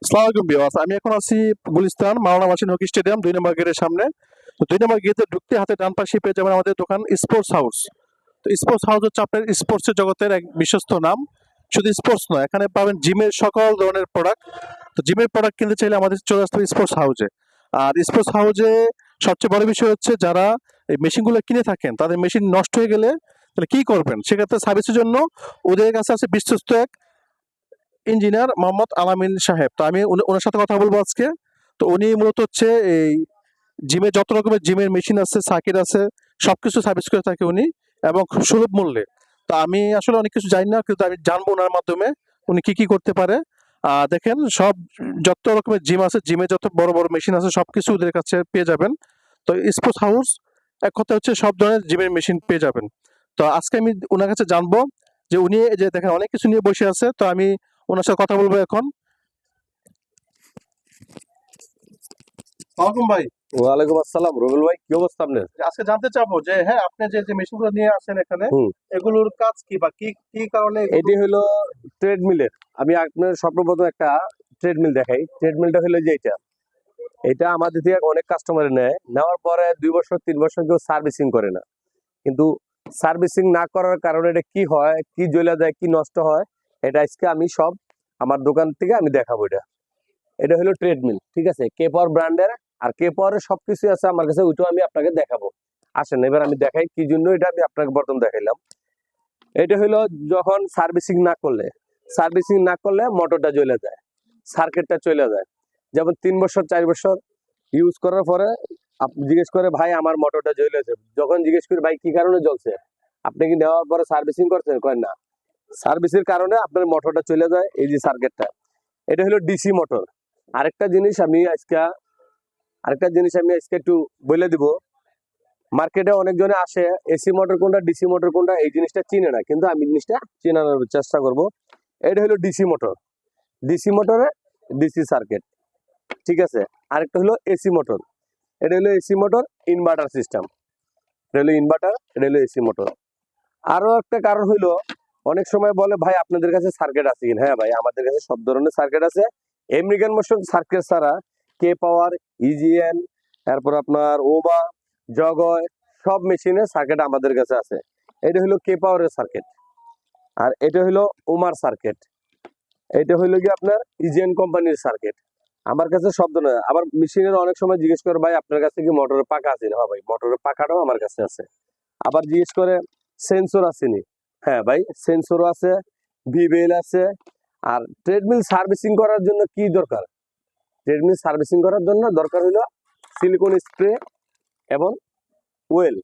আসসালামু আলাইকুম ভিউয়ার্স, আমি এখন আছি গুলিস্তান মাওলানা ভাসানী হকি স্টেডিয়াম ২ নম্বর গেটের সামনে। তো ২ নম্বর গেটে ঢুকতে হাতে ডান পাশে পেয়ে যাবেন আমাদের দোকান স্পোর্টস হাউস। তো স্পোর্টস হাউস হচ্ছে আপনার স্পোর্টসের জগতের এক বিশ্বস্ত নাম। শুধু স্পোর্টস নয়, এখানে পাবেন জিমের সকল ধরনের প্রোডাক্ট। তো জিমের প্রোডাক্ট কিনতে চাইলে আমাদের চলে আসতে হবে স্পোর্টস হাউসে। আর স্পোর্টস হাউসে সবচেয়ে বড় বিষয় হচ্ছে যারা এই মেশিনগুলো কিনে থাকেন তাদের মেশিন নষ্ট হয়ে গেলে তাহলে কি করবেন? সেক্ষেত্রে সার্ভিসের জন্য ওদের কাছে আছে বিশ্বস্ত এক ইঞ্জিনিয়ার মোহাম্মদ আলামিন সাহেব। তো আমি ওনার সাথে কথা বলবো আজকে। তো উনি মূলত হচ্ছে এই জিমে যত রকমের জিমের মেশিন আছে, সার্কিট আছে, সবকিছু সার্ভিস করে থাকে উনি এবং খুব সুলভ মূল্যে। তো আমি আসলে অনেক কিছু জানি না, কিন্তু আমি জানবো ওনার মাধ্যমে উনি কি কি করতে পারে। দেখেন, সব যত রকমের জিম আছে, জিমে যত বড় বড় মেশিন আছে সবকিছু ওদের কাছে পেয়ে যাবেন। তো স্পোর্টস হাউস এক কথা হচ্ছে সব ধরনের জিমের মেশিন পেয়ে যাবেন। তো আজকে আমি ওনার কাছে জানবো যে উনি এই যে দেখেন অনেক কিছু নিয়ে বসে আছে। তো আমি ওনার সাথে কথা বলবো এখন। ওয়ালাইকুম ভাই। ওয়ালাইকুম আসসালাম। রবিউল ভাই, কি অবস্থা আপনার? আজকে জানতে চাবো যে হ্যাঁ, আপনি যে মেশিনগুলো নিয়ে আসেন এখানে, হুম এগুলোর কাজ কি বা কি কি কারণে এটি হলো ট্রেডমিলের। আমি আপনার সর্বপ্রথম একটা ট্রেডমিল দেখাই। ট্রেডমিলটা হলো যে এটা আমাদের থেকে অনেক কাস্টমার নেওয়ার পরে 2 বছর 3 বছর কেউ সার্ভিসিং করে না। কিন্তু সার্ভিসিং না করার কারণে এটা কি হয়, কি জ্বলে যায়, কি নষ্ট হয়, এটা আজকে আমি সব আমার দোকান থেকে আমি দেখাবো। এটা হলো ট্রেডমিল, ঠিক আছে, কে পাওয়ার ব্র্যান্ডের। আর কে পাওয়ারের সবকিছু আছে আমার কাছে, ওইটাও আমি আপনাকে দেখাবো। আসেন এবার আমি দেখাই কি জন্য এটা আমি আপনাকে প্রথম দেখাইলাম। এটা হলো যখন সার্ভিসিং না করলে মোটরটা জ্বলে যায়, সার্কিটটা চলে যায়। যেমন 3 বছর 4 বছর ইউজ করার পরে আপনি জিজ্ঞেস করে, ভাই আমার মোটরটা জ্বলেছে। যখন জিজ্ঞেস করি, ভাই কি কারণে জ্বলছে, আপনি কি নেওয়ার পরে সার্ভিসিং করছেন? কয় না। সার্ভিসের কারণে আপনার মোটরটা চলে যায়, এই যে সার্কিটটা। এটা হলো ডিসি মোটর। আরেকটা জিনিস আমি আজকে একটু বলে দিব। মার্কেটে অনেকজনে আসে এসি মোটর কোনটা, ডিসি মোটর কোনটা, এই জিনিসটা চিনে না, কিন্তু আমি জিনিসটা চেনানোর চেষ্টা করব। এটা হলো ডিসি মোটর। ডিসি মোটরে ডিসি সার্কিট, ঠিক আছে। আরেকটা হলো এসি মোটর। এটা হলো এসি মোটর, ইনভার্টার সিস্টেম। এটা হলো ইনভার্টার, এটা হলো এসি মোটর। আরো একটা কারণ হইলো, অনেক সময় বলে, ভাই আপনাদের কাছে সার্কিট আছে কিনা? হ্যাঁ ভাই, আমাদের কাছে সব ধরনের সার্কিট আছে। আমেরিকান মোশন সার্কিট ছাড়া কে পাওয়ার, ইজিএন, তারপর আপনার ওবা, জগয়, সব মেশিনের সার্কিট আমাদের কাছে আছে। এটা হলো কে পাওয়ারের সার্কিট। আর এটা হলো ওমার সার্কিট। এটা হলো কি আপনার ইজিএন কোম্পানির সার্কিট। আমার কাছে সব ধরনের। আবার মেশিনের অনেক সময় জিজ্ঞেস করে, ভাই আপনার কাছে কি মোটরের পাকা আছে? হ্যাঁ ভাই, মোটরের পাকাটাও আমার কাছে আছে। আবার জিজ্ঞেস করে, সেন্সর আসেনি? হ্যাঁ ভাই, সেন্সরও আছে, ভিবেল আছে। আর ট্রেডমিল সার্ভিসিং করার জন্য কি দরকার? ট্রেডমিল সার্ভিসিং করার জন্য দরকার হলো সিলিকন স্প্রে এবং ওয়েল,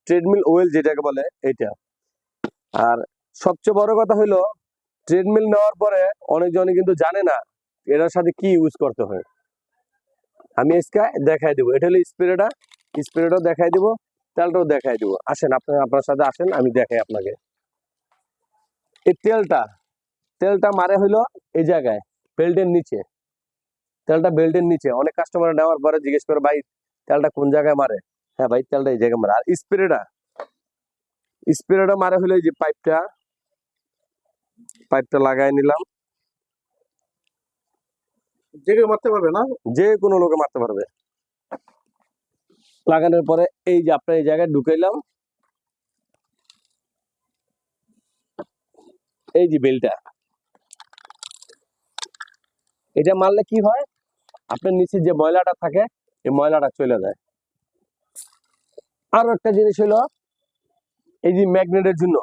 ট্রেডমিল ওয়েল যেটাকে বলে এটা। আর সবচেয়ে বড় কথা হলো, ট্রেডমিল নেওয়ার পরে অনেকজনে কিন্তু জানে না এটার সাথে কি ইউজ করতে হয়। আমি আজকে দেখাই দিব। এটা হলো স্প্রেটা দেখাই দিব, তেলটাও দেখাই দিব। আসেন আপনার সাথে আসেন, আমি দেখাই আপনাকে। এই তেলটা মারে হইলো এই জায়গায়, বেল্টের নিচে। তেলটা বেল্টের নিচে। অনেক কাস্টমার নেওয়ার পরে জিজ্ঞেস করে, ভাই তেলটা কোন জায়গায় মারে? হ্যাঁ ভাই, তেলটা এই জায়গায় মারে। আর স্প্রেটা মারে হলো এই যে পাইপটা লাগাই নিলাম। যে কেউ মারতে পারবে না? যে কোনো লোকে মারতে পারবে। লাগানোর পরে এই যে আপনার এই জায়গায় ঢুকাইলাম, এই যে বেলটা, এটা মারলে কি হয়, আপনার নিচে যে ময়লাটা থাকে এই ময়লাটা চলে যায়। আরো একটা জিনিস হলো, এই যে ম্যাগনেটের জন্য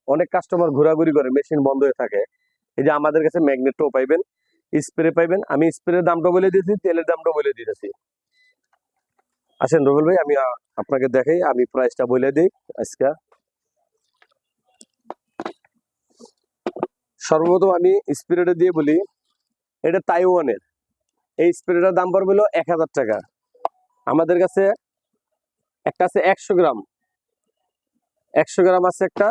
অনেক কাস্টমার ঘোরাঘুরি করে, মেশিন বন্ধ হয়ে থাকে। এই যে আমাদের কাছে ম্যাগনেটও পাইবেন, স্প্রে পাইবেন। আমি স্প্রের দামটা বলে দিয়েছি, তেলের দামটা বলে দিতেছি। আসেন রবিউল ভাই, আমি আপনাকে দেখাই, আমি প্রাইসটা বলে দিই আজকে। সর্বপ্রথম আমি স্প্রেটা দিয়ে বলি, এটা তাইওয়ানের। এই স্প্রেটার দাম পড়বে হলো 1000 টাকা। আমাদের কাছে একটা আছে 100 গ্রাম, 100 গ্রাম আছে একটা,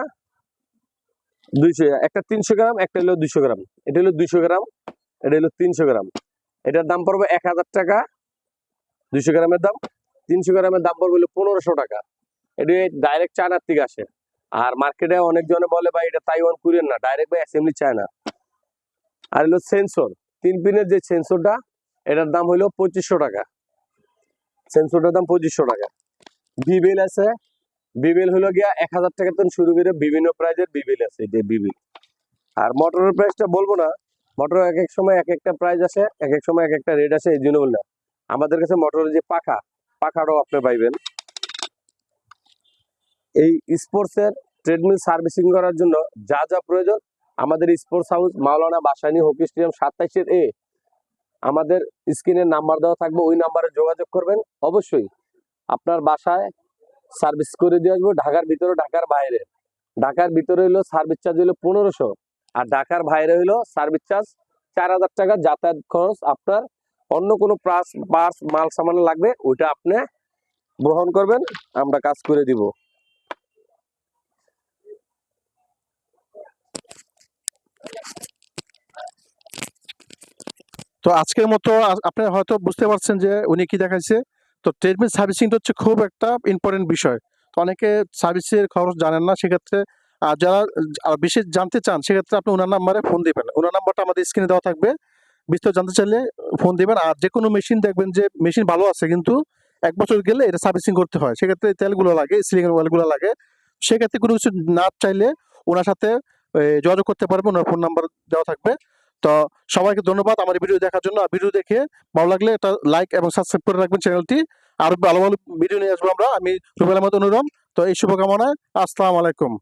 200, একটা 300 গ্রাম, একটা হলো 200 গ্রাম। এটা হলো 200 গ্রাম, এটা হলো 300 গ্রাম। এটার দাম পড়বে 1000 টাকা 200 গ্রামের দাম। 300 গ্রামের দাম পড়বে হলো 1500 টাকা। এটা ডাইরেক্ট চায়নার থেকে আসে। আর মার্কেটে অনেকজনে বলে, ভাই এটা তাইওয়ান কোরিয়ান না, ডাইরেক্ট ভাই অ্যাসেম্বলি চায়না। আর হলো সেন্সর 3 পিনের যে সেন্সরটা, এটার দাম হলো 2500 টাকা। সেন্সরটার দাম 2500 টাকা। বিবেল আছে, বিবেল হলো গিয়া 1000 টাকা থেকে শুরু করে বিভিন্ন প্রাইজের বিবেল আছে, যে বিবেল। আর মোটরের প্রাইসটা বলবো না, মোটর এক এক সময় এক একটা প্রাইস আসে, এক এক সময় এক একটা রেট আসে, এই জন্য বললাম। আমাদের কাছে মোটরের যে পাখাটাও আপনি পাইবেন। এই স্পোর্টসের ট্রেডমিল সার্ভিসিং করার জন্য যা যা প্রয়োজন, আমাদের স্পোর্টস হাউস মাওলানা ভাসানী হকি স্টেডিয়াম 27 আমাদের স্ক্রিনের নাম্বার দেওয়া থাকবে, ওই নাম্বারে যোগাযোগ করবেন। অবশ্যই আপনার বাসায় সার্ভিস করে দিয়ে আসবো, ঢাকার ভিতরে ঢাকার বাইরে। ঢাকার ভিতরে হইলো সার্ভিস চার্জ হইলো 1500, আর ঢাকার বাইরে হইলো সার্ভিস চার্জ 4000 টাকা যাতায়াত খরচ। আপনার অন্য কোনো পার্টস মাল সামান লাগবে, ওইটা আপনি গ্রহণ করবেন, আমরা কাজ করে দিব। তো আজকের মতো আপনি হয়তো বুঝতে পারছেন যে উনি কি দেখাইছে। তো ট্রেডমিল সার্ভিসিংটা হচ্ছে খুব একটা ইম্পর্টেন্ট বিষয়। তো অনেকে সার্ভিসের খরচ জানেন না, সেক্ষেত্রে যারা বিশেষ জানতে চান সেক্ষেত্রে আপনি ওনার নাম্বারে ফোন দিবেন। ওনার নাম্বারটা আমাদের স্ক্রিনে দেওয়া থাকবে, বিস্তারিত জানতে চাইলে ফোন দিবেন। আর যে কোনো মেশিন দেখবেন যে মেশিন ভালো আছে কিন্তু 1 বছর গেলে এটা সার্ভিসিং করতে হয়, সেক্ষেত্রে তেলগুলো লাগে, সিলিং অয়েলগুলো লাগে। সেক্ষেত্রে কোনো কিছু না চাইলে ওনার সাথে যোগাযোগ করতে পারবেন, ওনার ফোন নাম্বার দেওয়া থাকবে। তো সবাইকে ধন্যবাদ আমার ভিডিও দেখার জন্য। আর ভিডিও দেখে ভালো লাগলে এটা লাইক এবং সাবস্ক্রাইব করে রাখবেন চ্যানেলটি। আরো ভালো ভালো ভিডিও নিয়ে আসবো আমরা। আমি রুবেল আহমেদ অনুরম। তো এই শুভকামনায় আসসালামু আলাইকুম।